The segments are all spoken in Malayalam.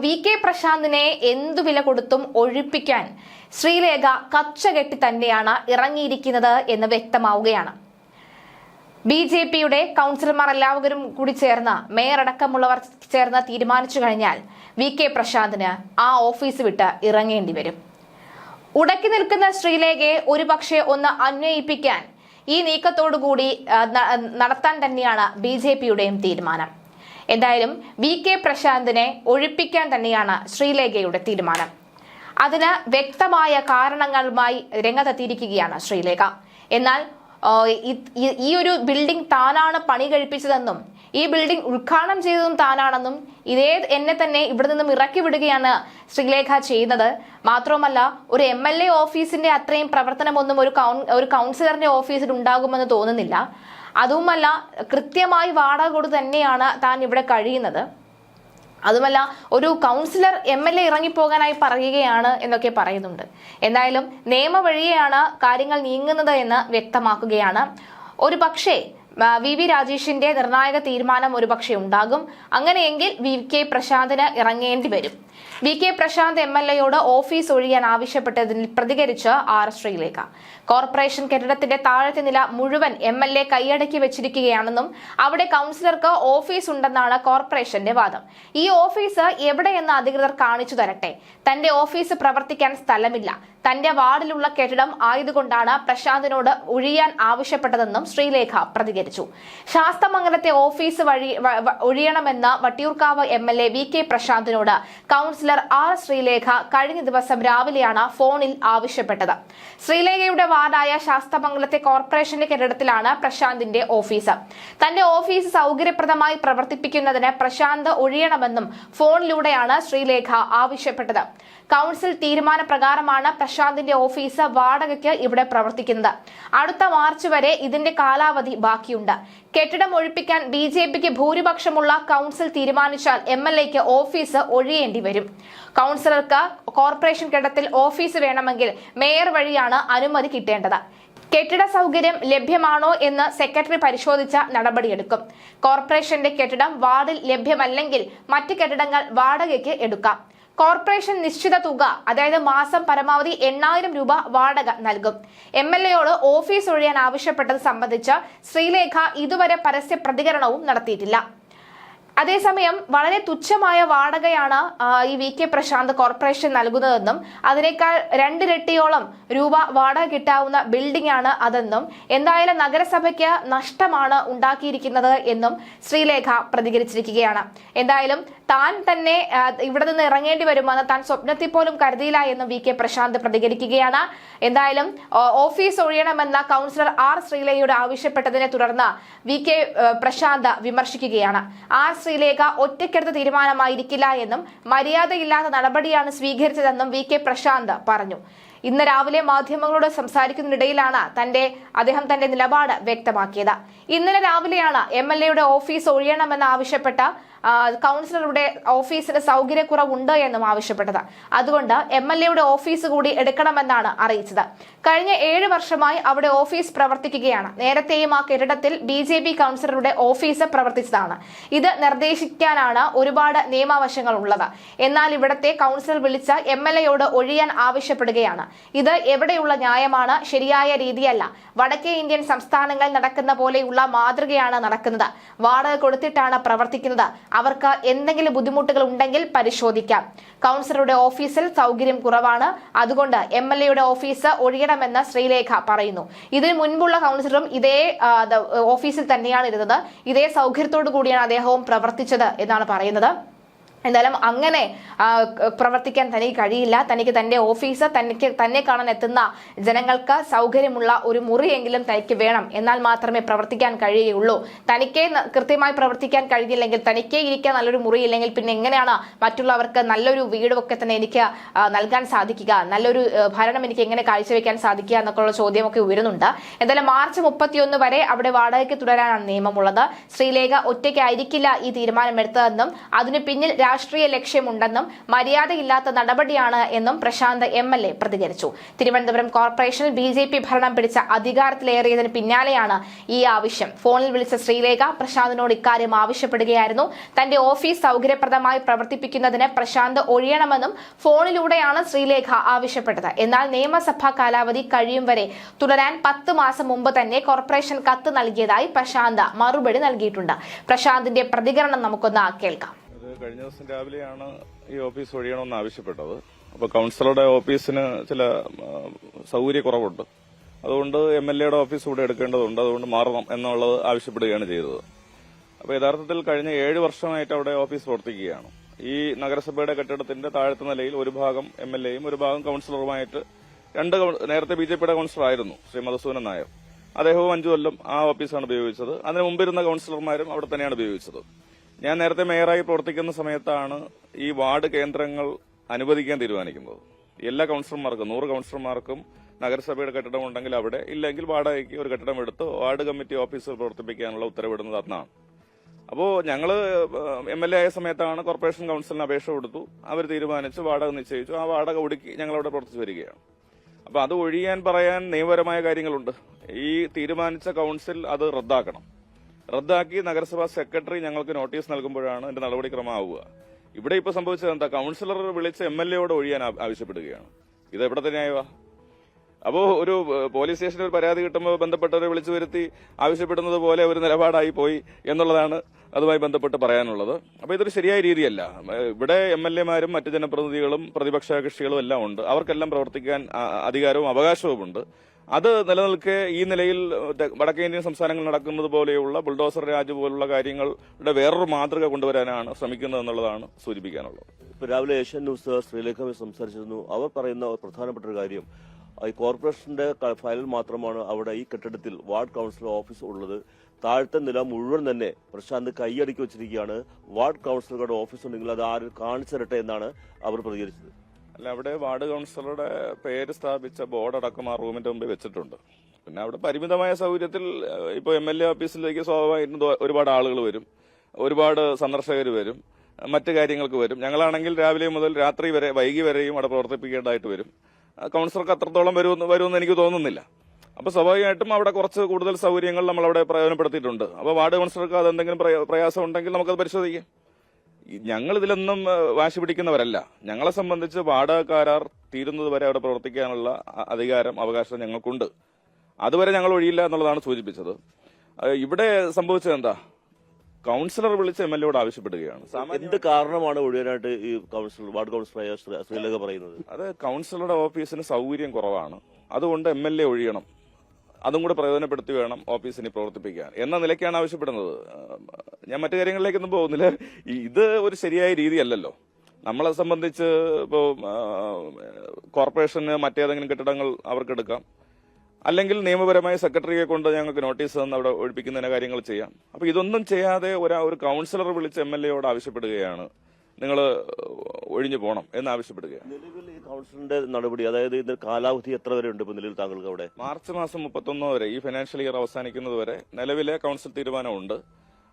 വി.കെ. പ്രശാന്തിനെ എന്തു വില കൊടുത്തും ഒഴിപ്പിക്കാൻ ശ്രീലേഖ കച്ചകെട്ടി തന്നെയാണ് ഇറങ്ങിയിരിക്കുന്നത് എന്ന് വ്യക്തമാവുകയാണ്. ബി.ജെ.പിയുടെ കൗൺസിലർമാർ എല്ലാവരും കൂടി ചേർന്ന് മേയർ അടക്കമുള്ളവർ ചേർന്ന് തീരുമാനിച്ചു കഴിഞ്ഞാൽ വി.കെ. പ്രശാന്തിന് ആ ഓഫീസ് വിട്ട് ഇറങ്ങേണ്ടി വരും. ഉടക്കി നിൽക്കുന്ന ശ്രീലേഖയെ ഒരുപക്ഷെ ഒന്ന് അന്വയിപ്പിക്കാൻ ഈ നീക്കത്തോടുകൂടി നടത്താൻ തന്നെയാണ് ബി.ജെ.പിയുടെയും തീരുമാനം. എന്തായാലും വി.കെ. പ്രശാന്തിനെ ഒഴിപ്പിക്കാൻ തന്നെയാണ് ശ്രീലേഖയുടെ തീരുമാനം. അതിന് വ്യക്തമായ കാരണങ്ങളുമായി രംഗത്തെത്തിയിരിക്കുകയാണ് ശ്രീലേഖ. എന്നാൽ ഈ ഒരു ബിൽഡിംഗ് താനാണ് പണി കഴിപ്പിച്ചതെന്നും ഈ ബിൽഡിംഗ് ഉദ്ഘാടനം ചെയ്തതും താനാണെന്നും എന്നെ തന്നെ ഇവിടെ നിന്നും ഇറക്കി വിടുകയാണ് ശ്രീലേഖ ചെയ്യുന്നത്. മാത്രവുമല്ല, ഒരു MLA ഓഫീസിന്റെ അത്രയും പ്രവർത്തനമൊന്നും ഒരു കൗൺസിലറിന്റെ ഓഫീസിൽ ഉണ്ടാകുമെന്ന് തോന്നുന്നില്ല. അതുമല്ല, കൃത്യമായി വാടക കൊടുത്ത് തന്നെയാണ് താൻ ഇവിടെ കഴിയുന്നത്. അതുമല്ല, ഒരു കൗൺസിലർ MLA ഇറങ്ങിപ്പോകാനായി പറയുകയാണ് എന്നൊക്കെ പറയുന്നുണ്ട്. എന്തായാലും നിയമവഴിയെയാണ് കാര്യങ്ങൾ നീങ്ങുന്നത് എന്ന് വ്യക്തമാക്കുകയാണ്. ഒരു പക്ഷേ VV രാജേഷിന്റെ നിർണായക തീരുമാനം ഒരുപക്ഷെ ഉണ്ടാകും. അങ്ങനെയെങ്കിൽ വി.കെ. പ്രശാന്തിന് ഇറങ്ങേണ്ടി വരും. വി.കെ. പ്രശാന്ത് MLAയോട് ഓഫീസ് ഒഴിയാൻ ആവശ്യപ്പെട്ടതിൽ പ്രതികരിച്ച് R. ശ്രീലേഖ. കോർപ്പറേഷൻ കെട്ടിടത്തിന്റെ താഴത്തെ നില മുഴുവൻ MLA കൈയടക്കി വെച്ചിരിക്കുകയാണെന്നും അവിടെ കൗൺസിലർക്ക് ഓഫീസ് ഉണ്ടെന്നാണ് കോർപ്പറേഷന്റെ വാദം. ഈ ഓഫീസ് എവിടെയെന്ന് അധികൃതർ കാണിച്ചു തരട്ടെ. തന്റെ ഓഫീസ് പ്രവർത്തിക്കാൻ സ്ഥലമില്ല. തന്റെ വാർഡിലുള്ള കെട്ടിടം ആയതുകൊണ്ടാണ് പ്രശാന്തിനോട് ഒഴിയാൻ ആവശ്യപ്പെട്ടതെന്നും ശ്രീലേഖ പ്രതികരിച്ചു. ശാസ്തമംഗലത്തെ ഓഫീസ് ഒഴിയണമെന്ന വട്ടിയൂർക്കാവ് MLA വി.കെ. പ്രശാന്തിനോട് കൗൺസിലർ R. ശ്രീലേഖ കഴിഞ്ഞ ദിവസം രാവിലെയാണ് ഫോണിൽ ആവശ്യപ്പെട്ടത്. ശ്രീലേഖയുടെ വാർഡായ ശാസ്തമംഗലത്തെ കോർപ്പറേഷന്റെ കെട്ടിടത്തിലാണ് പ്രശാന്തിന്റെ ഓഫീസ്. തന്റെ ഓഫീസ് സൗകര്യപ്രദമായി പ്രവർത്തിപ്പിക്കുന്നതിന് പ്രശാന്ത് ഒഴിയണമെന്നും ഫോണിലൂടെയാണ് ശ്രീലേഖ ആവശ്യപ്പെട്ടത്. കൗൺസിൽ തീരുമാനപ്രകാരമാണ് പ്രശാന്തിന്റെ ഓഫീസ് വാടകയ്ക്ക് ഇവിടെ പ്രവർത്തിക്കുന്നത്. അടുത്ത മാർച്ച് വരെ ഇതിന്റെ കാലാവധി ബാക്കിയുണ്ട്. കെട്ടിടം ഒഴിപ്പിക്കാൻ ബി.ജെ.പിക്ക് ഭൂരിപക്ഷമുള്ള കൗൺസിൽ തീരുമാനിച്ചാൽ MLAക്ക് ഓഫീസ് ഒഴിയേണ്ടി വരും. കൗൺസിലർക്ക് കോർപ്പറേഷൻ കെട്ടിടത്തിൽ ഓഫീസ് വേണമെങ്കിൽ മേയർ വഴിയാണ് അനുമതി കിട്ടേണ്ടത്. കെട്ടിട സൗകര്യം ലഭ്യമാണോ എന്ന് സെക്രട്ടറി പരിശോധിച്ച നടപടിയെടുക്കും. കോർപ്പറേഷന്റെ കെട്ടിടം വാർഡിൽ ലഭ്യമല്ലെങ്കിൽ മറ്റ് കെട്ടിടങ്ങൾ വാടകയ്ക്ക് എടുക്കാം. കോർപ്പറേഷൻ നിശ്ചിത തുക, അതായത് മാസം പരമാവധി 8000 രൂപ വാടക നൽകും. MLAയോട് ഓഫീസ് ഒഴിയാൻ ആവശ്യപ്പെട്ടത് സംബന്ധിച്ച് ശ്രീലേഖ ഇതുവരെ പരസ്യ പ്രതികരണവും നടത്തിയിട്ടില്ല. അതേസമയം വളരെ തുച്ഛമായ വാടകയാണ് ഈ വി.കെ. പ്രശാന്ത് കോർപ്പറേഷൻ നൽകുന്നതെന്നും അതിനേക്കാൾ 2 ഇരട്ടിയോളം രൂപ വാടക കിട്ടാവുന്ന ബിൽഡിംഗ് ആണ് അതെന്നും എന്തായാലും നഗരസഭയ്ക്ക് നഷ്ടമാണ് ഉണ്ടാക്കിയിരിക്കുന്നത് എന്നും ശ്രീലേഖ പ്രതികരിച്ചിരിക്കുകയാണ്. എന്തായാലും താൻ തന്നെ ഇവിടെ നിന്ന് ഇറങ്ങേണ്ടി വരുമെന്ന് താൻ സ്വപ്നത്തിൽ പോലും കരുതിയില്ല എന്നും വി.കെ. പ്രശാന്ത് പ്രതികരിക്കുകയാണ്. എന്തായാലും ഓഫീസ് ഒഴിയണമെന്ന കൗൺസിലർ R. ശ്രീലേഖയോട് ആവശ്യപ്പെട്ടതിനെ തുടർന്ന് വി.കെ. പ്രശാന്ത് വിമർശിക്കുകയാണ്. R. ശ്രീലേഖ ഒറ്റയ്ക്കെടുത്ത തീരുമാനമായിരിക്കില്ല എന്നും മര്യാദയില്ലാത്ത നടപടിയാണ് സ്വീകരിച്ചതെന്നും വി.കെ. പ്രശാന്ത് പറഞ്ഞു. ഇന്ന് രാവിലെ മാധ്യമങ്ങളോട് സംസാരിക്കുന്നതിനിടയിലാണ് അദ്ദേഹം തന്റെ നിലപാട് വ്യക്തമാക്കിയത്. ഇന്നലെ രാവിലെയാണ് MLAയുടെ ഓഫീസ് ഒഴിയണമെന്ന് ആവശ്യപ്പെട്ട കൗൺസിലറുടെ ഓഫീസിന് സൗകര്യക്കുറവുണ്ട് എന്നും ആവശ്യപ്പെട്ടത്. അതുകൊണ്ട് MLAയുടെ ഓഫീസ് കൂടി എടുക്കണമെന്നാണ് അറിയിച്ചത്. കഴിഞ്ഞ 7 വർഷമായി അവിടെ ഓഫീസ് പ്രവർത്തിക്കുകയാണ്. നേരത്തെയും ആ കെട്ടിടത്തിൽ ബി.ജെ.പി. കൗൺസിലറുടെ ഓഫീസ് പ്രവർത്തിച്ചതാണ്. ഇത് നിർദ്ദേശിക്കാനാണ് ഒരുപാട് നിയമവശങ്ങൾ ഉള്ളത്. എന്നാൽ ഇവിടത്തെ കൗൺസിലർ വിളിച്ച MLAയോട് ഒഴിയാൻ ആവശ്യപ്പെടുകയാണ്. ഇത് എവിടെയുള്ള ന്യായമാണ്? ശരിയായ രീതിയല്ല. വടക്കേ ഇന്ത്യൻ സംസ്ഥാനങ്ങളിൽ നടക്കുന്ന പോലെയുള്ള മാതൃകയാണ് നടക്കുന്നത്. വാടക കൊടുത്തിട്ടാണ് പ്രവർത്തിക്കുന്നത്. അവർക്ക് എന്തെങ്കിലും ബുദ്ധിമുട്ടുകൾ ഉണ്ടെങ്കിൽ പരിശോധിക്കാം. കൗൺസിലറുടെ ഓഫീസിൽ സൗകര്യം കുറവാണ്. അതുകൊണ്ട് MLAയുടെ ഓഫീസ് ഒഴിയണമെന്ന് ശ്രീലേഖ പറയുന്നു. ഇതിനു മുൻപുള്ള കൗൺസിലറും ഇതേ ഓഫീസിൽ തന്നെയാണ് ഇരുന്നത്. ഇതേ സൗകര്യത്തോടു കൂടിയാണ് അദ്ദേഹവും പ്രവർത്തിച്ചത് എന്നാണ് പറയുന്നത്. എന്തായാലും അങ്ങനെ പ്രവർത്തിക്കാൻ തനിക്ക് കഴിയില്ല. തനിക്ക് തന്റെ ഓഫീസ് തന്നെ കാണാൻ എത്തുന്ന ജനങ്ങൾക്ക് സൗകര്യമുള്ള ഒരു മുറിയെങ്കിലും തനിക്ക് വേണം. എന്നാൽ മാത്രമേ പ്രവർത്തിക്കാൻ കഴിയുകയുള്ളൂ. തനിക്ക് കൃത്യമായി പ്രവർത്തിക്കാൻ കഴിയില്ലെങ്കിൽ, തനിക്ക് ഇരിക്കാൻ നല്ലൊരു മുറിയില്ലെങ്കിൽ പിന്നെ എങ്ങനെയാണ് മറ്റുള്ളവർക്ക് നല്ലൊരു വീടുമൊക്കെ തന്നെ എനിക്ക് നൽകാൻ സാധിക്കുക, നല്ലൊരു ഭരണം എനിക്ക് എങ്ങനെ കാഴ്ചവെക്കാൻ സാധിക്കുക എന്നൊക്കെയുള്ള ചോദ്യമൊക്കെ ഉയരുന്നുണ്ട്. എന്തായാലും മാർച്ച് 31 വരെ അവിടെ വാടകയ്ക്ക് തുടരാനാണ് നിയമമുള്ളത്. ശ്രീലേഖ ഒറ്റയ്ക്കായിരിക്കില്ല ഈ തീരുമാനമെടുത്തതെന്നും അതിനു പിന്നിൽ രാഷ്ട്രീയ ലക്ഷ്യമുണ്ടെന്നും മര്യാദയില്ലാത്ത നടപടിയാണ് എന്നും പ്രശാന്ത് MLA പ്രതികരിച്ചു. തിരുവനന്തപുരം കോർപ്പറേഷനിൽ BJP ഭരണം പിടിച്ച അധികാരത്തിലേറിയതിന് പിന്നാലെയാണ് ഈ ആവശ്യം. ഫോണിൽ വിളിച്ച ശ്രീലേഖ പ്രശാന്തിനോട് ഇക്കാര്യം ആവശ്യപ്പെടുകയായിരുന്നു. തന്റെ ഓഫീസ് സൗകര്യപ്രദമായി പ്രവർത്തിപ്പിക്കുന്നതിന് പ്രശാന്ത് ഒഴിയണമെന്നും ഫോണിലൂടെയാണ് ശ്രീലേഖ ആവശ്യപ്പെട്ടത്. എന്നാൽ നിയമസഭാ കാലാവധി കഴിയും വരെ തുടരാൻ 10 മാസം മുമ്പ് തന്നെ കോർപ്പറേഷൻ കത്ത് നൽകിയതായി പ്രശാന്ത് മറുപടി നൽകിയിട്ടുണ്ട്. പ്രശാന്തിന്റെ പ്രതികരണം നമുക്കൊന്ന് കേൾക്കാം. കഴിഞ്ഞ ദിവസം രാവിലെയാണ് ഈ ഓഫീസ് ഒഴിയണമെന്ന് ആവശ്യപ്പെട്ടത്. അപ്പോൾ കൌൺസിലറുടെ ഓഫീസിന് ചില സൗകര്യക്കുറവുണ്ട്. അതുകൊണ്ട് MLAയുടെ ഓഫീസ് കൂടെ എടുക്കേണ്ടതുണ്ട്. അതുകൊണ്ട് മാറണം എന്നുള്ളത് ആവശ്യപ്പെടുകയാണ് ചെയ്തത്. അപ്പോൾ യഥാർത്ഥത്തിൽ കഴിഞ്ഞ 7 വർഷമായിട്ട് അവിടെ ഓഫീസ് പ്രവർത്തിക്കുകയാണ്. ഈ നഗരസഭയുടെ കെട്ടിടത്തിന്റെ താഴത്തെ നിലയിൽ ഒരു ഭാഗം MLAയും ഒരു ഭാഗം കൌൺസിലറുമായിട്ട് നേരത്തെ BJPയുടെ കൌൺസിലർ ആയിരുന്നു ശ്രീ മധുസൂദനൻ നായർ. അദ്ദേഹവും 5 കൊല്ലം ആ ഓഫീസാണ് ഉപയോഗിച്ചത്. അതിന് മുമ്പിരുന്ന കൌൺസിലർമാരും അവിടെ തന്നെയാണ് ഉപയോഗിച്ചത്. ഞാൻ നേരത്തെ മേയറായി പ്രവർത്തിക്കുന്ന സമയത്താണ് ഈ വാർഡ് കേന്ദ്രങ്ങൾ അനുവദിക്കാൻ തീരുമാനിക്കുന്നത്. എല്ലാ കൌൺസിലർമാർക്കും 100 കൌൺസിലർമാർക്കും നഗരസഭയുടെ കെട്ടിടം ഉണ്ടെങ്കിൽ അവിടെ, ഇല്ലെങ്കിൽ വാടകയ്ക്ക് ഒരു കെട്ടിടം എടുത്ത് വാർഡ് കമ്മിറ്റി ഓഫീസിൽ പ്രവർത്തിപ്പിക്കാനുള്ള ഉത്തരവിടുന്നത് അന്നാണ്. അപ്പോൾ ഞങ്ങള് MLA ആയ സമയത്താണ് കോർപ്പറേഷൻ കൌൺസിലിന് അപേക്ഷ കൊടുത്തു. അവർ തീരുമാനിച്ച് വാടക നിശ്ചയിച്ചു. ആ വാടക ഒടുക്കി ഞങ്ങളവിടെ പ്രവർത്തിച്ചു വരികയാണ്. അപ്പൊ അത് ഒഴിയാൻ പറയാൻ നിയമപരമായ കാര്യങ്ങളുണ്ട്. ഈ തീരുമാനിച്ച കൌൺസിൽ അത് റദ്ദാക്കി നഗരസഭാ സെക്രട്ടറി ഞങ്ങൾക്ക് നോട്ടീസ് നൽകുമ്പോഴാണ് എന്റെ നടപടിക്രമമാവുക. ഇവിടെ ഇപ്പൊ സംഭവിച്ചത് എന്താ? കൌൺസിലർ വിളിച്ച് MLAയോട് ഒഴിയാൻ ആവശ്യപ്പെടുകയാണ്. ഇത് എവിടെ തന്നെയായവാ? അപ്പോ ഒരു പോലീസ് സ്റ്റേഷനിൽ ഒരു പരാതി കിട്ടുമ്പോൾ ബന്ധപ്പെട്ടവരെ വിളിച്ചു വരുത്തി ആവശ്യപ്പെടുന്നത് പോലെ ഒരു നിലപാടായി പോയി എന്നുള്ളതാണ് അതുമായി ബന്ധപ്പെട്ട് പറയാനുള്ളത്. അപ്പൊ ഇതൊരു ശരിയായ രീതിയല്ല. ഇവിടെ MLAമാരും മറ്റ് ജനപ്രതിനിധികളും പ്രതിപക്ഷ കക്ഷികളും എല്ലാം ഉണ്ട്. അവർക്കെല്ലാം പ്രവർത്തിക്കാൻ അധികാരവും അവകാശവുമുണ്ട്. അത് നിലനിൽക്കെ ഈ നിലയിൽ വടക്കേ ഇന്ത്യൻ സംസ്ഥാനങ്ങൾ നടക്കുന്നത് പോലെയുള്ള ബുൾഡോസർ രാജ് പോലുള്ള കാര്യങ്ങളുടെ വേറൊരു മാതൃക കൊണ്ടുവരാനാണ് ശ്രമിക്കുന്നത് എന്നുള്ളതാണ് സൂചിപ്പിക്കാനുള്ളത്. ഇപ്പൊ രാവിലെ ഏഷ്യൻ ന്യൂസ് ശ്രീലേഖ സംസാരിച്ചിരുന്നു. അവർ പറയുന്ന പ്രധാനപ്പെട്ട ഒരു കാര്യം, ഈ കോർപ്പറേഷന്റെ ഫയലിൽ മാത്രമാണ് അവിടെ ഈ കെട്ടിടത്തിൽ വാർഡ് കൌൺസിലർ ഓഫീസ് ഉള്ളത്. താഴത്തെ നില മുഴുവൻ തന്നെ പ്രശാന്ത് കൈയടക്കി വെച്ചിരിക്കുകയാണ്. വാർഡ് കൌൺസിലറുടെ ഓഫീസ് ഉണ്ടെങ്കിൽ അത് ആരും കാണിച്ചു തരട്ടെ എന്നാണ് അവർ പ്രതികരിച്ചത്. അല്ല, അവിടെ വാർഡ് കൌൺസിലറുടെ പേര് സ്ഥാപിച്ച ബോർഡ് അടക്കം ആ റൂമിന്റെ മുമ്പിൽ വെച്ചിട്ടുണ്ട്. പിന്നെ അവിടെ പരിമിതമായ സൗകര്യത്തിൽ ഇപ്പൊ MLA ഓഫീസിലേക്ക് സ്വാഭാവികമായിട്ടും ഒരുപാട് ആളുകൾ വരും, ഒരുപാട് സന്ദർശകർ വരും, മറ്റു കാര്യങ്ങൾക്ക് വരും. ഞങ്ങളാണെങ്കിൽ രാവിലെ മുതൽ രാത്രി വരെ വൈകി വരെയും അവിടെ പ്രവർത്തിപ്പിക്കേണ്ടതായിട്ട് വരും. കൌൺസിലർക്ക് അത്രത്തോളം വരുമെന്ന് എനിക്ക് തോന്നുന്നില്ല. അപ്പൊ സ്വാഭാവികമായിട്ടും അവിടെ കുറച്ച് കൂടുതൽ സൗകര്യങ്ങൾ നമ്മൾ അവിടെ പ്രയോജനപ്പെടുത്തിയിട്ടുണ്ട്. അപ്പൊ വാർഡ് കൌൺസിലർക്ക് അതെന്തെങ്കിലും പ്രയാസം ഉണ്ടെങ്കിൽ നമുക്കത് പരിശോധിക്കാം. ഞങ്ങൾ ഇതിലൊന്നും വാശി പിടിക്കുന്നവരല്ല. ഞങ്ങളെ സംബന്ധിച്ച് വാടക കരാർ തീരുന്നത് വരെ അവിടെ പ്രവർത്തിക്കാനുള്ള അധികാരം, അവകാശം ഞങ്ങൾക്കുണ്ട്. അതുവരെ ഞങ്ങൾ ഒഴിയില്ല എന്നുള്ളതാണ് സൂചിപ്പിച്ചത്. ഇവിടെ സംഭവിച്ചത് എന്താ? കൌൺസിലർ വിളിച്ച് MLAയോട് ആവശ്യപ്പെടുകയാണ്. എന്ത് കാരണമാണ് ഒഴിയാനായിട്ട് ഈ വാർഡ് കൌൺസിലറായ ശ്രീലേഖ പറയുന്നത്? അത് കൌൺസിലറുടെ ഓഫീസിന് സൗകര്യം കുറവാണ്. അതുകൊണ്ട് MLA ഒഴിയണം, അതും കൂടെ പ്രയോജനപ്പെടുത്തി വേണം ഓഫീസിനെ പ്രവർത്തിപ്പിക്കാൻ എന്ന നിലയ്ക്കാണ് ആവശ്യപ്പെടുന്നത്. ഞാൻ മറ്റു കാര്യങ്ങളിലേക്കൊന്നും പോകുന്നില്ല. ഇത് ഒരു ശരിയായ രീതിയല്ലല്ലോ. നമ്മളെ സംബന്ധിച്ച് ഇപ്പോ കോർപ്പറേഷന് മറ്റേതെങ്കിലും കെട്ടിടങ്ങൾ അവർക്കെടുക്കാം, അല്ലെങ്കിൽ നിയമപരമായ സെക്രട്ടറിയെ കൊണ്ട് ഞങ്ങൾക്ക് നോട്ടീസ് തന്ന് അവിടെ ഒഴിപ്പിക്കുന്നതിന് കാര്യങ്ങൾ ചെയ്യാം. അപ്പൊ ഇതൊന്നും ചെയ്യാതെ ഒരു കൌൺസിലർ വിളിച്ച് MLAയോട് ആവശ്യപ്പെടുകയാണ്, നിങ്ങൾ ഒഴിഞ്ഞു പോകണം എന്ന് ആവശ്യപ്പെടുകയാണ്. നിലവിൽ ഈ കൌൺസിലിന്റെ നടപടി, അതായത് ഇതിന്റെ കാലാവധി എത്ര വരെ ഉണ്ട് ഇപ്പൊ നിലവിൽ താങ്കൾക്ക് അവിടെ? മാർച്ച് മാസം 31 വരെ, ഈ ഫൈനാൻഷ്യൽ ഇയർ അവസാനിക്കുന്നത് വരെ നിലവിലെ കൌൺസിൽ തീരുമാനമുണ്ട്.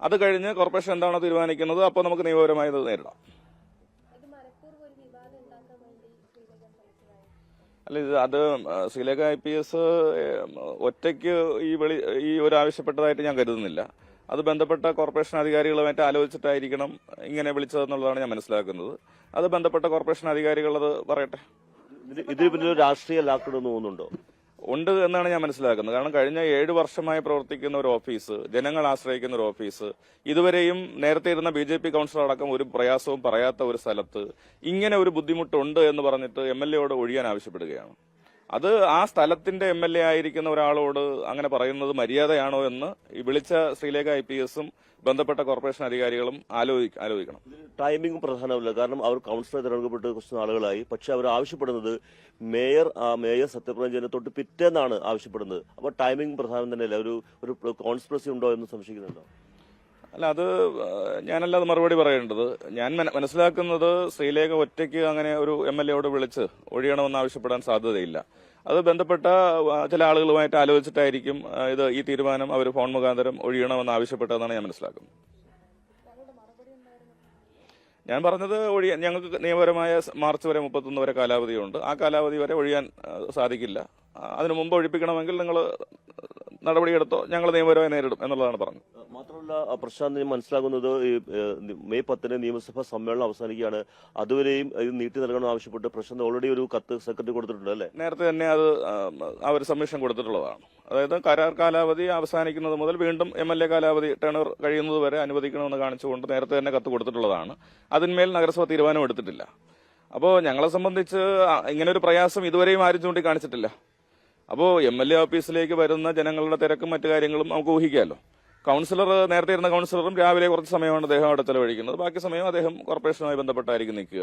അത് കഴിഞ്ഞ് കോർപ്പറേഷൻ എന്താണോ തീരുമാനിക്കുന്നത് അപ്പോൾ നമുക്ക് നിയമപരമായത് നേരിടാം. അല്ല, അത് ശ്രീലേഖ IPS ഒറ്റയ്ക്ക് ഈ ഒരു ആവശ്യപ്പെട്ടതായിട്ട് ഞാൻ കരുതുന്നില്ല. അത് ബന്ധപ്പെട്ട കോർപ്പറേഷൻ അധികാരികളുമായിട്ട് ആലോചിച്ചിട്ടായിരിക്കണം ഇങ്ങനെ വിളിച്ചതെന്നുള്ളതാണ് ഞാൻ മനസ്സിലാക്കുന്നത്. അത് ബന്ധപ്പെട്ട കോർപ്പറേഷൻ അധികാരികൾ അത് പറയട്ടെ. ഇതിൽ പിന്നെ രാഷ്ട്രീയ ലാക്കണമെന്ന് തോന്നുന്നുണ്ടോ? ഉണ്ട് എന്നാണ് ഞാൻ മനസ്സിലാക്കുന്നത്. കാരണം കഴിഞ്ഞ 7 വർഷമായി പ്രവർത്തിക്കുന്ന ഒരു ഓഫീസ്, ജനങ്ങൾ ആശ്രയിക്കുന്ന ഒരു ഓഫീസ്, ഇതുവരെയും നേരത്തെ ഇരുന്ന BJP കൌൺസിലർ അടക്കം ഒരു പ്രയാസവും പറയാത്ത ഒരു സ്ഥലത്ത് ഇങ്ങനെ ഒരു ബുദ്ധിമുട്ടുണ്ട് എന്ന് പറഞ്ഞിട്ട് MLAയോട് ഒഴിയാൻ ആവശ്യപ്പെടുകയാണ്. അത് ആ സ്ഥലത്തിന്റെ MLA ആയിരിക്കുന്ന ഒരാളോട് അങ്ങനെ പറയുന്നത് മര്യാദയാണോ എന്ന് ഈ വിളിച്ച ശ്രീലേഖ IPSഉം ബന്ധപ്പെട്ട കോർപ്പറേഷൻ അധികാരികളും ആലോചിക്കണം. ടൈമിംഗ് പ്രധാനമല്ല. കാരണം അവർ കൌൺസിലർ തിരഞ്ഞെടുക്കപ്പെട്ട് കുറച്ച് നാളുകളായി. പക്ഷെ അവർ ആവശ്യപ്പെടുന്നത് മേയർ സത്യപ്രതിജ്ഞ തൊട്ട് പിറ്റേന്നാണ് ആവശ്യപ്പെടുന്നത്. അപ്പോൾ ടൈമിംഗ് പ്രധാനം തന്നെയല്ല. ഒരു കോൺസ്പിറസി ഉണ്ടോ എന്ന് സംശയിക്കുന്നുണ്ടോ? അല്ല, അത് ഞാനല്ലാതെ മറുപടി പറയേണ്ടത്. ഞാൻ മനസ്സിലാക്കുന്നത് ശ്രീലേഖ ഒറ്റയ്ക്ക് അങ്ങനെ ഒരു MLAയോട് വിളിച്ച് ഒഴിയണമെന്ന് ആവശ്യപ്പെടാൻ സാധ്യതയില്ല. അത് ബന്ധപ്പെട്ട ചില ആളുകളുമായിട്ട് ആലോചിച്ചിട്ടായിരിക്കും ഈ തീരുമാനം അവർ ഫോൺ മുഖാന്തരം ഒഴിയണമെന്ന് ആവശ്യപ്പെട്ടതെന്നാണ് ഞാൻ മനസ്സിലാക്കുന്നത്. ഞാൻ പറഞ്ഞത് ഒഴിയാൻ ഞങ്ങൾക്ക് നിയമപരമായ മാർച്ച് വരെ 31 വരെ കാലാവധിയുണ്ട്. ആ കാലാവധി വരെ ഒഴിയാൻ സാധിക്കില്ല. അതിനു മുമ്പ് ഒഴിപ്പിക്കണമെങ്കിൽ നിങ്ങൾ നടപടിയെടുത്തോ, ഞങ്ങൾ നിയമപരമായി നേരിടും എന്നുള്ളതാണ് പറഞ്ഞത്. മാത്രമല്ല പ്രശാന്ത്, മനസ്സിലാകുന്നത് ഈ മെയ് 10 നിയമസഭാ സമ്മേളനം അവസാനിക്കുകയാണ്. അതുവരെയും ഇത് നീട്ടി നൽകണമെന്ന് ആവശ്യപ്പെട്ട് പ്രശാന്ത് ഓൾറെഡി ഒരു കത്ത് സെക്രട്ടറി കൊടുത്തിട്ടുണ്ട് അല്ലേ? നേരത്തെ തന്നെ അത് അവർ സബ്മിഷൻ കൊടുത്തിട്ടുള്ളതാണ്. അതായത് കരാർ കാലാവധി അവസാനിക്കുന്നത് മുതൽ വീണ്ടും MLA കാലാവധി ടെണർ കഴിയുന്നത് വരെ അനുവദിക്കണമെന്ന് കാണിച്ചുകൊണ്ട് നേരത്തെ തന്നെ കത്ത് കൊടുത്തിട്ടുള്ളതാണ്. അതിന്മേൽ നഗരസഭ തീരുമാനം എടുത്തിട്ടില്ല. അപ്പോൾ ഞങ്ങളെ സംബന്ധിച്ച് ഇങ്ങനെ ഒരു പ്രയാസം ഇതുവരെയും ആരും ചൂണ്ടിക്കാണിച്ചിട്ടില്ല. അപ്പോൾ MLA ഓഫീസിലേക്ക് വരുന്ന ജനങ്ങളുടെ തിരക്കും മറ്റു കാര്യങ്ങളും നമുക്ക് ഊഹിക്കാമല്ലോ. കൗൺസിലർ, നേരത്തെ ഇരുന്ന കൗൺസിലറും രാവിലെ കുറച്ച് സമയമാണ് അദ്ദേഹം അവിടെ ചെലവഴിക്കുന്നത്. ബാക്കി സമയം അദ്ദേഹം കോർപ്പറേഷനുമായി ബന്ധപ്പെട്ടായിരിക്കും നിൽക്കുക.